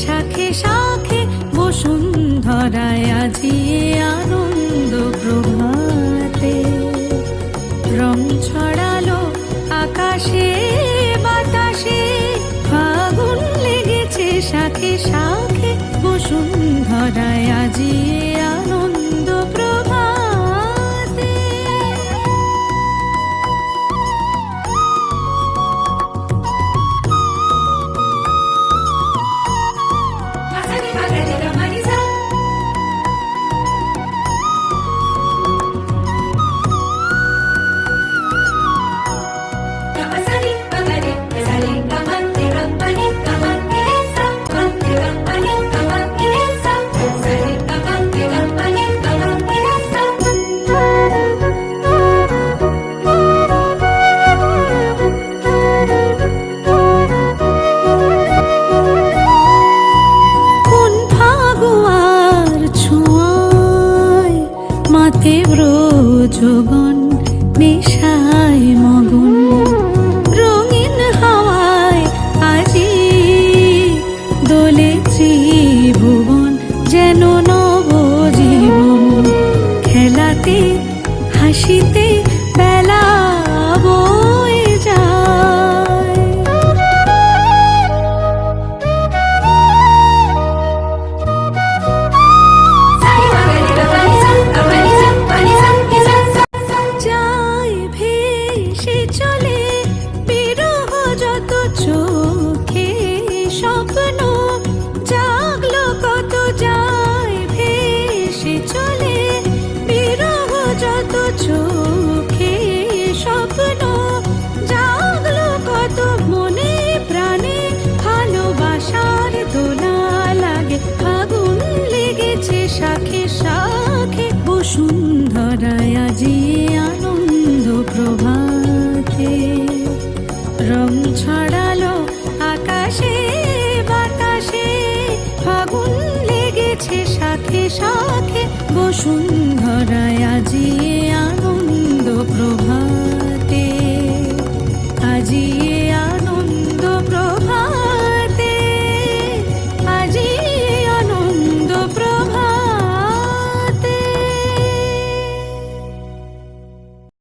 শাখে শাখে বসুন্ধরায় আজি আনন্দ প্রভাতে। রং ছড়ালো আকাশে বাতাসে, ফাগুন লেগেছে শাখে শাখে বসুন্ধরায় আজি আনন্দ প্রভাতে। ব্রজগণ নেশায় মগন, রঙিন হাওয়ায় আজি দোলে ত্রিভুবন, যেন নবজীবন। খেলাতে হাসিতে বেলা বয়ে যায়। চলে বিরহ যত চোখে স্বপ্ন, জাগলো কত যায় ভেসে চলে বিরহ যত চোখে স্বপ্ন, জাগলো কত মনে প্রাণে ভালোবাসার দোলা লাগে। ফাগুন লেগেছে শাখে শাখে বসুন্ধরায় আজি আনন্দ প্রভাতে। রং ছড়ালো আকাশে বাতাসে, ফাগুন লেগেছে শাখে শাখে বসুন্ধরা।